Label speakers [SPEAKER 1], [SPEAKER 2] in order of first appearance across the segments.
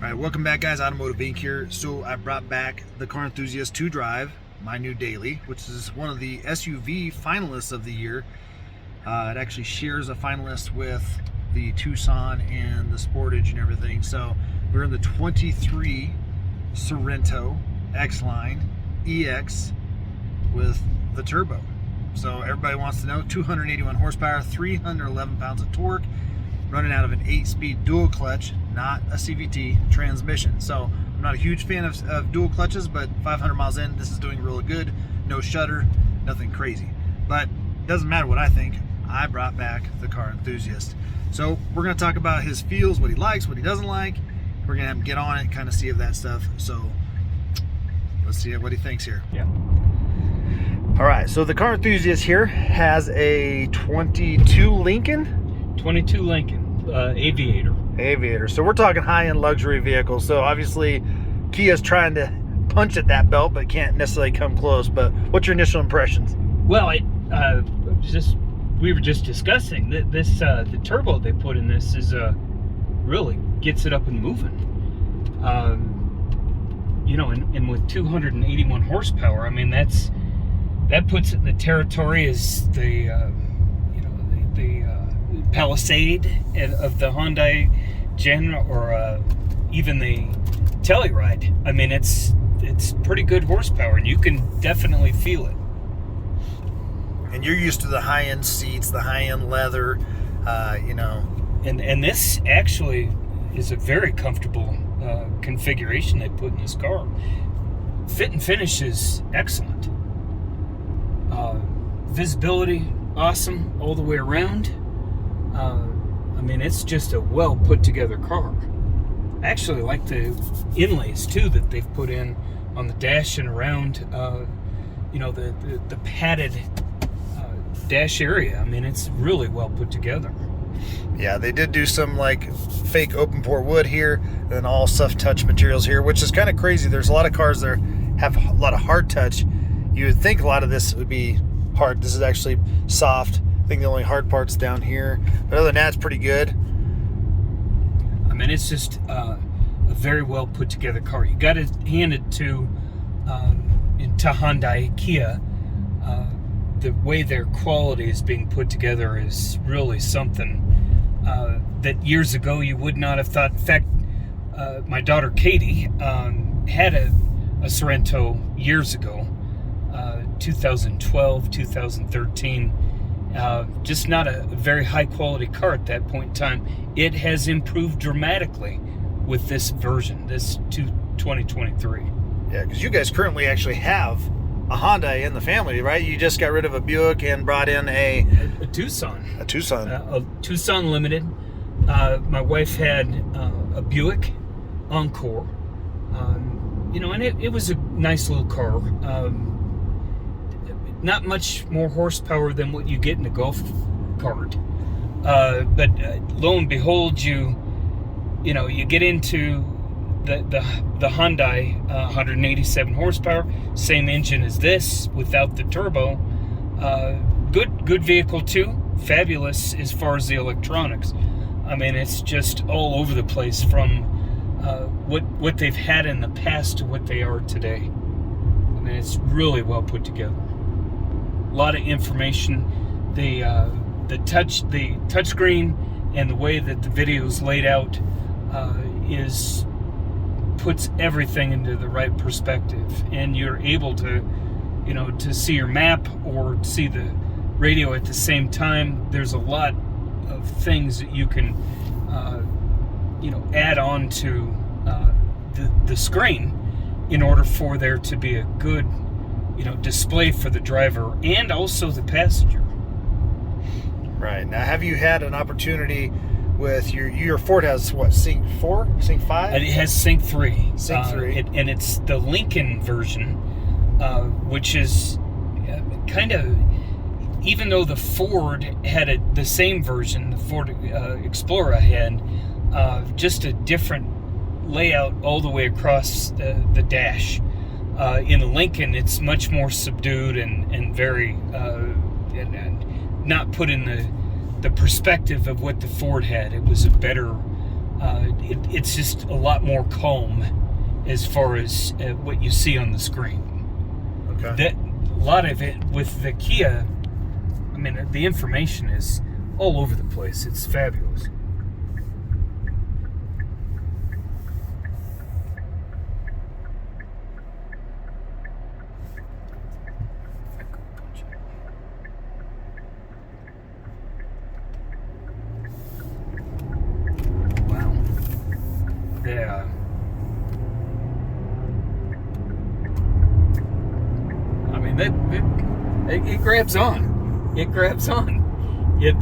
[SPEAKER 1] All right, welcome back, guys. Automotive Inc. here. So I brought back the Car Enthusiast 2-drive, my new daily, which is one of the SUV finalists of the year. It actually shares a finalist with the Tucson and the Sportage and everything. So we're in the 23 Sorento X-line EX with the turbo. So everybody wants to know, 281 horsepower, 311 pounds of torque, running out of an 8-speed dual clutch, not a CVT transmission. So I'm not a huge fan of dual clutches, but 500 miles in, this is doing really good. No shudder, nothing crazy. But it doesn't matter what I think. I brought back the Car Enthusiast. So we're going to talk about his feels, what he likes, what he doesn't like. We're going to have him get on it, kind of see if that stuff. So let's see what he thinks here.
[SPEAKER 2] Yeah.
[SPEAKER 1] All right, so the Car Enthusiast here has a 22 Lincoln.
[SPEAKER 2] 22 Lincoln Aviator.
[SPEAKER 1] So we're talking high-end luxury vehicles. So obviously Kia's trying to punch at that belt, but can't necessarily come close. But what's your initial impressions?
[SPEAKER 2] Well, we were just discussing that this the turbo they put in this is really gets it up and moving. You know, and with 281 horsepower, I mean that puts it in the territory as the the Palisade of the Hyundai Gen, or even the Telluride. I mean, it's pretty good horsepower, and you can definitely feel it.
[SPEAKER 1] And you're used to the high-end seats, the high-end leather, you know.
[SPEAKER 2] And this actually is a very comfortable configuration they put in this car. Fit and finish is excellent. Visibility, awesome all the way around. I mean, it's just a well put together car. I actually like the inlays too that they've put in on the dash and around. You know, the padded dash area. I mean, it's really well put together.
[SPEAKER 1] Yeah, they did do some like fake open pore wood here, and then all soft touch materials here, which is kind of crazy. There's a lot of cars that have a lot of hard touch. You would think a lot of this would be hard. This is actually soft. I think the only hard part's down here, but other than that, it's pretty good.
[SPEAKER 2] I mean, it's just a very well put together car. You got to hand it to Hyundai, Kia. The way their quality is being put together is really something that years ago you would not have thought. In fact, my daughter Katie had a Sorento years ago, 2012, 2013. Just not a very high quality car at that point in time. It has improved dramatically with this version, this 2023.
[SPEAKER 1] Yeah, because you guys currently actually have a Honda in the family, right? You just got rid of a Buick and brought in a
[SPEAKER 2] Tucson.
[SPEAKER 1] A Tucson.
[SPEAKER 2] A Tucson Limited. My wife had a Buick Encore. You know, and it was a nice little car. Not much more horsepower than what you get in a golf cart. But lo and behold, you get into the Hyundai 187 horsepower, same engine as this without the turbo. Good vehicle too. Fabulous as far as the electronics. I mean, it's just all over the place from what they've had in the past to what they are today. I mean, it's really well put together. A lot of information. The touchscreen and the way that the video is laid out puts everything into the right perspective, and you're able to see your map or see the radio at the same time. There's a lot of things that you can add on to the screen in order for there to be a good display for the driver and also the passenger.
[SPEAKER 1] Right. Now, have you had an opportunity with your Ford has what, Sync 4? Sync 5?
[SPEAKER 2] It has Sync 3.
[SPEAKER 1] Sync 3.
[SPEAKER 2] And it's the Lincoln version, which is kind of, even though the Ford had the same version, the Ford Explorer had just a different layout all the way across the dash. In the Lincoln, it's much more subdued and very and not put in the perspective of what the Ford had. It was a better It's just a lot more calm as far as what you see on the screen.
[SPEAKER 1] Okay.
[SPEAKER 2] A lot of it with the Kia, I mean, the information is all over the place. It's fabulous. Wow. Yeah. I mean, it grabs on. It grabs on. You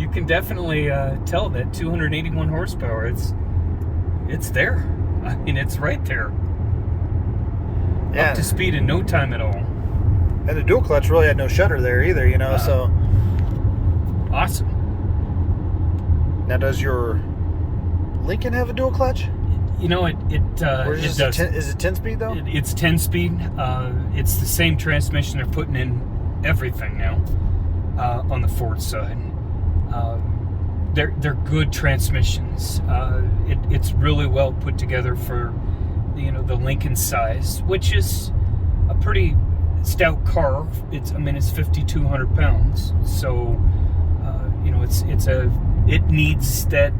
[SPEAKER 2] can definitely tell that 281 horsepower. It's there. I mean, it's right there.
[SPEAKER 1] Yeah.
[SPEAKER 2] Up to speed in no time at all.
[SPEAKER 1] And the dual clutch really had no shudder there either, you know. So
[SPEAKER 2] awesome.
[SPEAKER 1] Now, does your Lincoln have a dual clutch?
[SPEAKER 2] You know, it does.
[SPEAKER 1] Is it 10-speed though?
[SPEAKER 2] It's 10-speed. It's the same transmission they're putting in everything now on the Ford side. They're good transmissions. It's really well put together for the Lincoln size, which is a pretty stout car. It's 5,200 pounds. So it needs that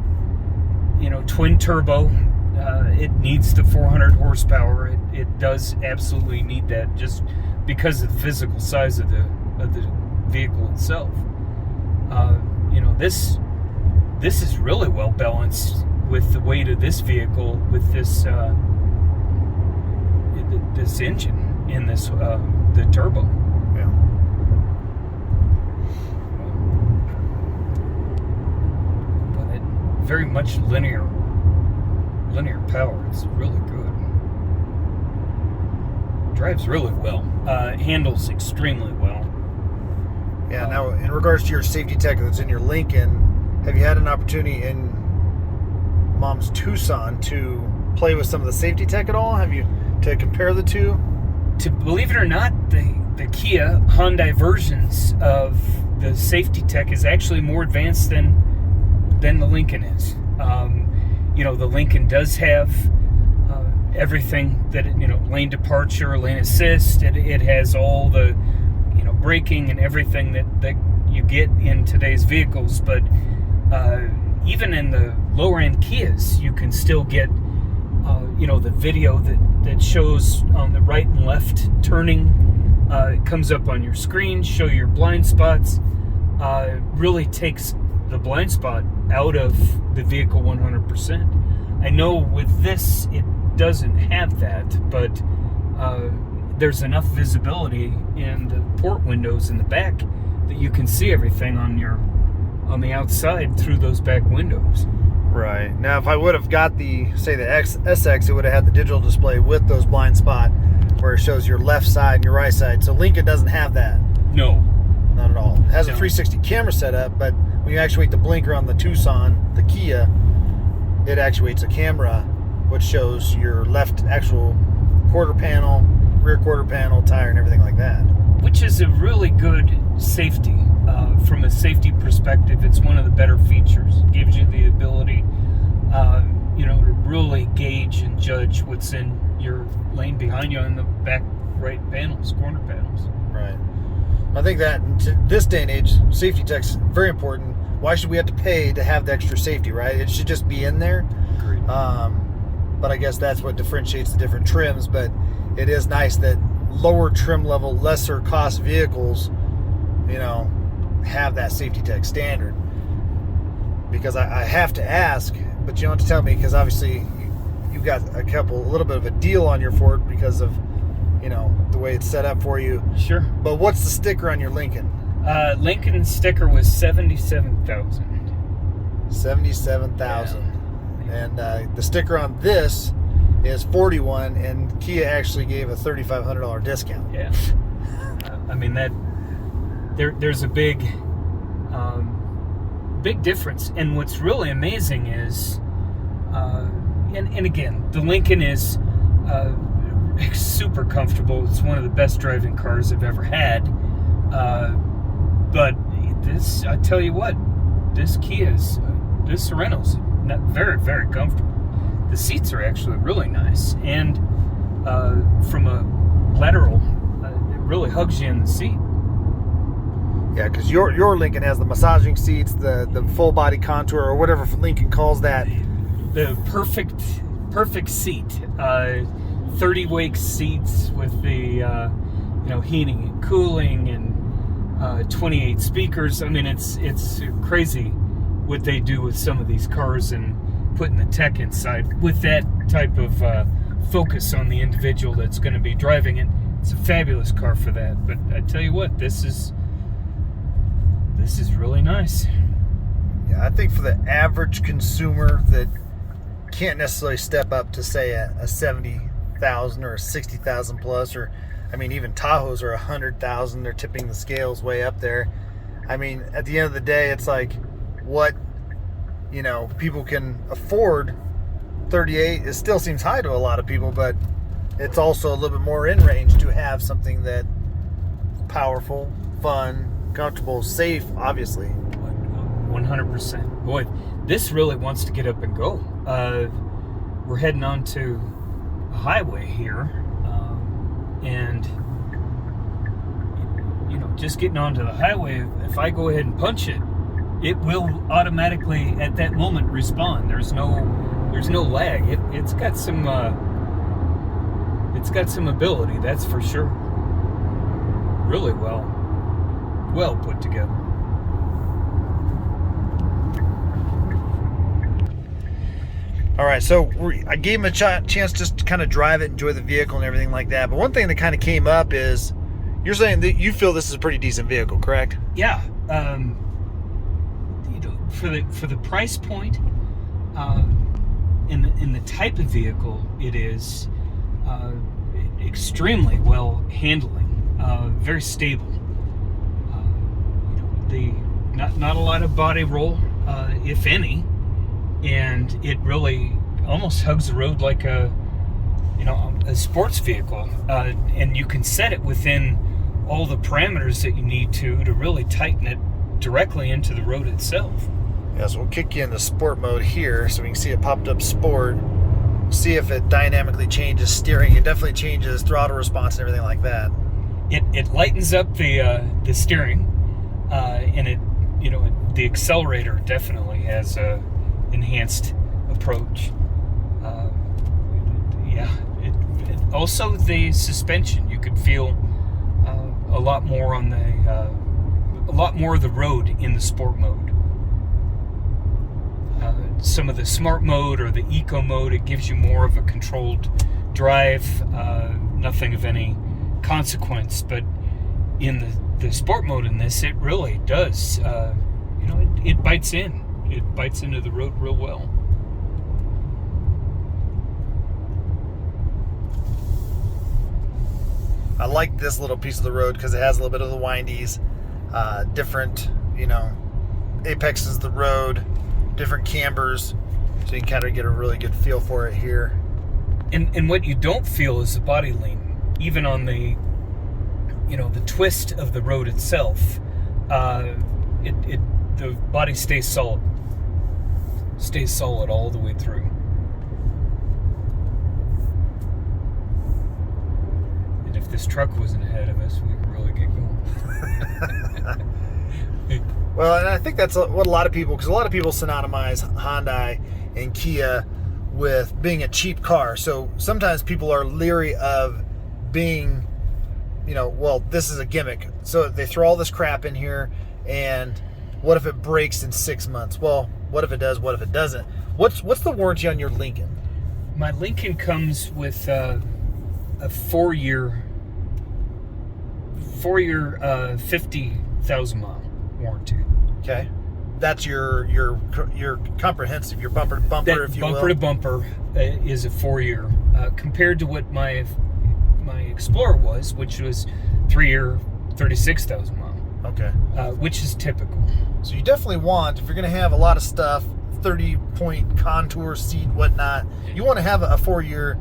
[SPEAKER 2] twin turbo. It needs the 400 horsepower. It does absolutely need that, just because of the physical size of the vehicle itself. This is really well balanced with the weight of this vehicle, with this this engine in this the turbo.
[SPEAKER 1] Yeah.
[SPEAKER 2] But it very much linear power. It's really good. Drives really well. Handles extremely well.
[SPEAKER 1] Yeah. Now, in regards to your safety tech that's in your Lincoln, have you had an opportunity in Mom's Tucson to play with some of the safety tech at all? Have you, to compare the two?
[SPEAKER 2] To believe it or not, the Kia Hyundai versions of the safety tech is actually more advanced than the Lincoln is. The Lincoln does have everything that lane departure, lane assist. It has all the braking and everything that you get in today's vehicles. But even in the lower end Kias, you can still get the video that shows on the right and left turning. It comes up on your screen, show your blind spots. Really takes the blind spot out of the vehicle 100%. I know with this it doesn't have that, but there's enough visibility in the port windows in the back that you can see everything on the outside through those back windows.
[SPEAKER 1] Right. Now, if I would have got the SX, it would have had the digital display with those blind spot where it shows your left side and your right side. So Lincoln doesn't have that.
[SPEAKER 2] No.
[SPEAKER 1] Not at all. It has a 360 camera setup, but when you actuate the blinker on the Tucson, the Kia, it actuates a camera which shows your left actual quarter panel, rear quarter panel, tire, and everything like that.
[SPEAKER 2] Which is a really good safety. From a safety perspective, it's one of the better features. It gives you the ability, to really gauge and judge what's in your lane behind you in the back right panels, corner panels.
[SPEAKER 1] Right. I think that in this day and age, safety tech's very important. Why should we have to pay to have the extra safety, right? It should just be in there.
[SPEAKER 2] Agreed.
[SPEAKER 1] But I guess that's what differentiates the different trims. But it is nice that lower trim level, lesser cost vehicles, have that safety tech standard. Because I have to ask, but you don't have to tell me, because obviously you got a little bit of a deal on your Ford because of the way it's set up for you.
[SPEAKER 2] Sure.
[SPEAKER 1] But what's the sticker on your Lincoln?
[SPEAKER 2] Lincoln sticker was $77,000.
[SPEAKER 1] $77,000.
[SPEAKER 2] Yeah.
[SPEAKER 1] And the sticker on this is $41,000, and Kia actually gave a $3,500 discount.
[SPEAKER 2] Yeah. There's a big difference. And what's really amazing is, and again, the Lincoln is super comfortable. It's one of the best driving cars I've ever had. But this, I tell you what, this Sorrento's very, very comfortable. The seats are actually really nice, and from a lateral, it really hugs you in the seat.
[SPEAKER 1] Yeah, because your Lincoln has the massaging seats, the full body contour, or whatever Lincoln calls that.
[SPEAKER 2] The perfect seat. 30-wake seats with the heating and cooling and 28 speakers. I mean, it's crazy what they do with some of these cars and putting the tech inside with that type of focus on the individual that's going to be driving it. It's a fabulous car for that. But I tell you what, this is really nice.
[SPEAKER 1] Yeah, I think for the average consumer that can't necessarily step up to say a 70,000 or a 60,000 plus, or I mean even Tahoes are 100,000. They're tipping the scales way up there. I mean, at the end of the day, it's like what people can afford. 38, it still seems high to a lot of people, but it's also a little bit more in range to have something that powerful, fun, comfortable, safe, obviously.
[SPEAKER 2] 100%. Boy, this really wants to get up and go. We're heading on to a highway here, and just getting onto the highway, if I go ahead and punch it, it will automatically at that moment respond. There's no lag. It's got some ability, that's for sure. Really well put together.
[SPEAKER 1] All right, so I gave him a chance just to kind of drive it, enjoy the vehicle and everything like that. But one thing that kind of came up is you're saying that you feel this is a pretty decent vehicle, correct?
[SPEAKER 2] Yeah. For the price point, in the type of vehicle it is, extremely well handling, very stable. Not a lot of body roll, if any, and it really almost hugs the road like a sports vehicle, and you can set it within all the parameters that you need to really tighten it directly into the road itself.
[SPEAKER 1] Yeah, so we'll kick you into sport mode here, so we can see it popped up sport. See if it dynamically changes steering. It definitely changes throttle response and everything like that.
[SPEAKER 2] It lightens up the steering, and the accelerator definitely has a enhanced approach. Also the suspension, you could feel a lot more on a lot more of the road in the sport mode. Some of the smart mode or the eco mode, it gives you more of a controlled drive, nothing of any consequence. But in the sport mode in this, it really does, it bites in. It bites into the road real well.
[SPEAKER 1] I like this little piece of the road because it has a little bit of the windies, different, apexes of the road, different cambers, so you can kind of get a really good feel for it here.
[SPEAKER 2] And what you don't feel is the body lean, even on the twist of the road itself. The body stays solid all the way through. And if this truck wasn't ahead of us, we could really get going.
[SPEAKER 1] Well, and I think that's what a lot of people synonymize Hyundai and Kia with being a cheap car. So sometimes people are leery of being, this is a gimmick. So they throw all this crap in here, and what if it breaks in 6 months? Well, what if it does? What if it doesn't? What's the warranty on your Lincoln?
[SPEAKER 2] My Lincoln comes with a 4-year 50,000 mile warranty.
[SPEAKER 1] Okay, that's your comprehensive, your bumper to bumper,
[SPEAKER 2] that
[SPEAKER 1] if you
[SPEAKER 2] bumper
[SPEAKER 1] will.
[SPEAKER 2] to bumper is a 4-year, compared to what my Explorer was, which was 3-year, 36,000 mile.
[SPEAKER 1] Okay,
[SPEAKER 2] which is typical.
[SPEAKER 1] So you definitely want, if you're going to have a lot of stuff, 30-point contour seat, whatnot, you want to have a 4-year,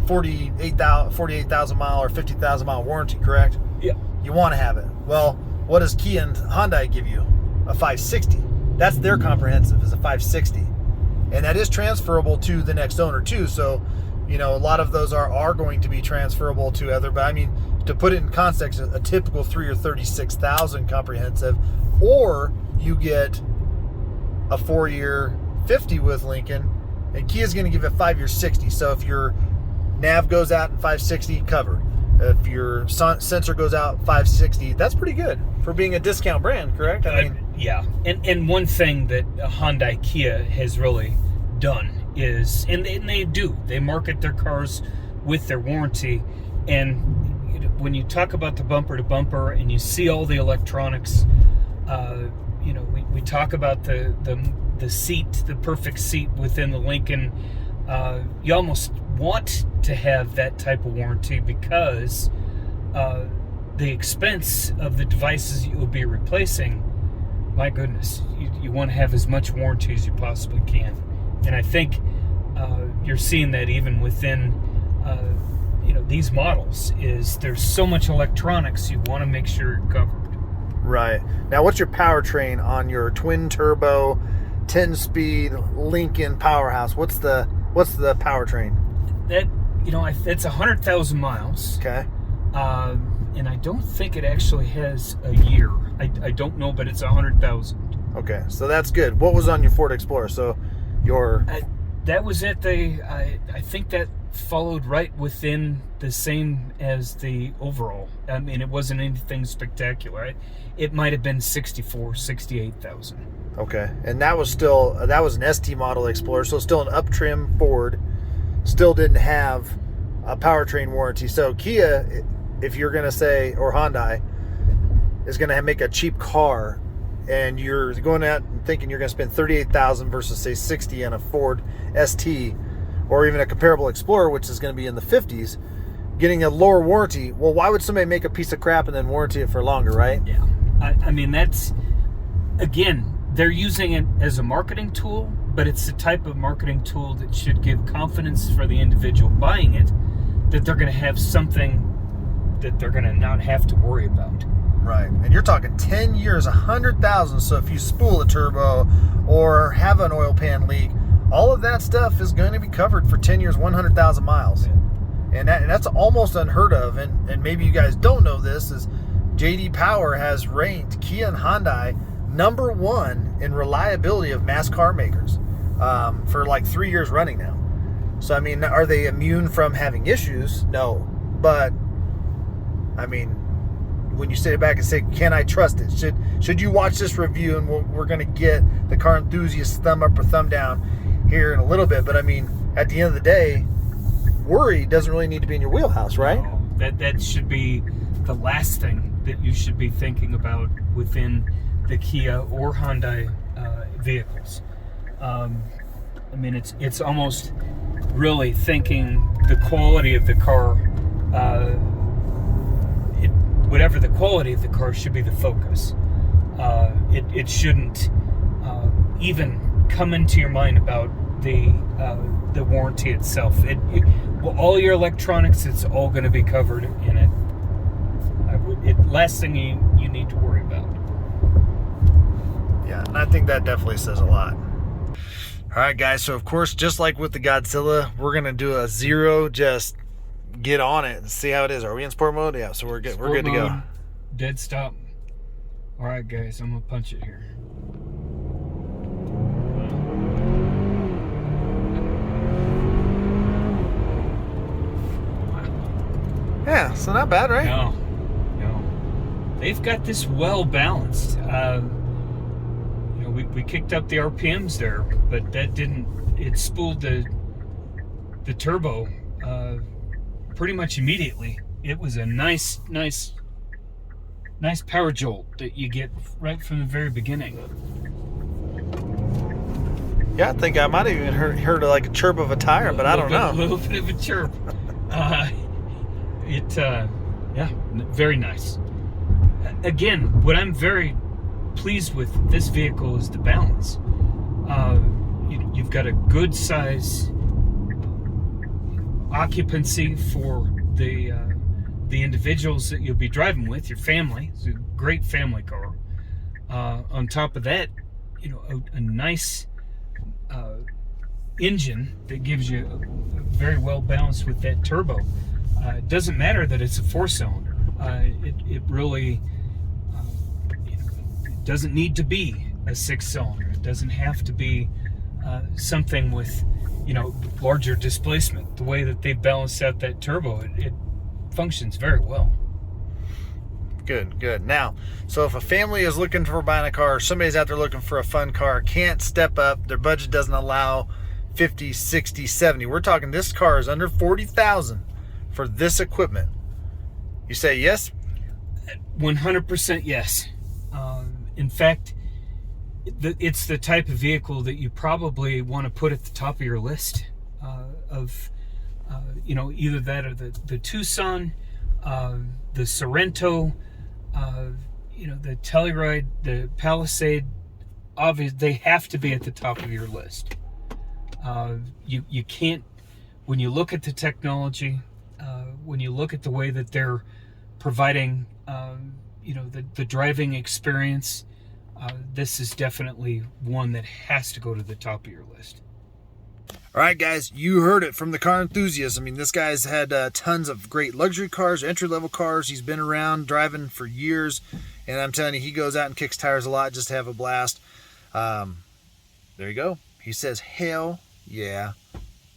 [SPEAKER 1] 48,000 mile or 50,000 mile warranty, correct?
[SPEAKER 2] Yeah.
[SPEAKER 1] You want to have it. Well, what does Kia and Hyundai give you? A 560. That's their comprehensive, is a 560. and that is transferable to the next owner too. So, you know, a lot of those are going to be transferable to other. But I mean, to put it in context, a typical 3 or 36,000 comprehensive, or you get a 4-year 50 with Lincoln, and Kia's going to give it 5-year 60. So if your nav goes out in 560, covered. If your sensor goes out 560, that's pretty good for being a discount brand, correct? I mean,
[SPEAKER 2] yeah. And one thing that Hyundai Kia has really done is, and they market their cars with their warranty. And when you talk about the bumper to bumper and you see all the electronics, you know, we talk about the seat, the perfect seat within the Lincoln. You almost want to have that type of warranty because the expense of the devices you will be replacing, my goodness, you want to have as much warranty as you possibly can. And I think you're seeing that even within you know, these models, is there's so much electronics, you want to make sure you're covered.
[SPEAKER 1] Right. Now, what's your powertrain on your twin turbo 10-speed Lincoln Powerhouse? What's the powertrain?
[SPEAKER 2] That, you know, it's 100,000 miles.
[SPEAKER 1] Okay.
[SPEAKER 2] And I don't think it actually has a year. I don't know, but it's 100,000.
[SPEAKER 1] Okay, so that's good. What was on your Ford Explorer? So your
[SPEAKER 2] that was it. I think that followed right within the same as the overall. I mean, it wasn't anything spectacular. It might have been 68,000.
[SPEAKER 1] Okay, and that was an ST model Explorer, so still an up trim Ford. Still didn't have a powertrain warranty. So Kia, if you're gonna say, or Hyundai, is gonna make a cheap car, and you're going out and thinking you're gonna spend 38,000 versus say 60 on a Ford ST, or even a comparable Explorer, which is gonna be in the 50s, getting a lower warranty. Well, why would somebody make a piece of crap and then warranty it for longer, right?
[SPEAKER 2] Yeah, I mean, that's, again, they're using it as a marketing tool, but it's the type of marketing tool that should give confidence for the individual buying it, that they're going to have something that they're going to not have to worry about.
[SPEAKER 1] Right. And you're talking 10 years, 100,000. So if you spool a turbo or have an oil pan leak, all of that stuff is going to be covered for 10 years, 100,000 miles. And that's almost unheard of. And maybe you guys don't know this, is J.D. Power has ranked Kia and Hyundai #1 in reliability of mass car makers for like 3 years running now. So, I mean, are they immune from having issues? No. But, I mean, when you sit back and say, can I trust it? Should you watch this review? And we're going to get the Car Enthusiast thumb up or thumb down here in a little bit. But, I mean, at the end of the day, worry doesn't really need to be in your wheelhouse, right?
[SPEAKER 2] No, that should be the last thing that you should be thinking about within the Kia or Hyundai vehicles. I mean, it's almost really thinking the quality of the car, whatever the quality of the car should be the focus. It shouldn't even come into your mind about the warranty itself. Well, all your electronics, it's all going to be covered in it. Last thing you need to worry about.
[SPEAKER 1] Yeah, and I think that definitely says a lot. All right, guys, so of course, just like with the Godzilla, we're going to do a 0, just get on it and see how it is. Are we in sport mode? Yeah, so we're good. We're good to go.
[SPEAKER 2] Dead stop. All right, guys, I'm going to punch it here.
[SPEAKER 1] Yeah, so not bad, right?
[SPEAKER 2] No. They've got this well balanced. We kicked up the RPMs there, but that didn't. It spooled the turbo pretty much immediately. It was a nice power jolt that you get right from the very beginning.
[SPEAKER 1] Yeah, I think I might have even heard like a chirp of a tire, but I don't know.
[SPEAKER 2] A little bit of a chirp. Yeah, very nice. Again, what I'm very pleased with this vehicle is the balance. You've got a good size occupancy for the individuals that you'll be driving with, your family. It's a great family car. On top of that, a nice engine that gives you very well balanced with that turbo. It doesn't matter that it's a 4-cylinder. It really it doesn't need to be a 6-cylinder. It doesn't have to be something with larger displacement. The way that they balance out that turbo, it functions very well.
[SPEAKER 1] Good. Now, so if a family is looking for buying a car, somebody's out there looking for a fun car, can't step up, their budget doesn't allow 50, 60, 70. We're talking this car is under 40,000 for this equipment. You say yes? 100%
[SPEAKER 2] yes. In fact, it's the type of vehicle that you probably want to put at the top of your list of either that or the Tucson, the Sorento, the Telluride, the Palisade. Obviously, they have to be at the top of your list. You can't, when you look at the technology, when you look at the way that they're providing, the driving experience, this is definitely one that has to go to the top of your list.
[SPEAKER 1] All right, guys, you heard it from the car enthusiast. I mean, this guy's had tons of great luxury cars, entry-level cars. He's been around driving for years, and I'm telling you, he goes out and kicks tires a lot just to have a blast. There you go. He says, hell yeah.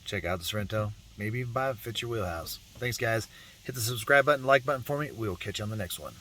[SPEAKER 1] Check out the Sorento. Maybe even buy it if it fits your wheelhouse. Thanks, guys. Hit the subscribe button, like button for me. We'll catch you on the next one.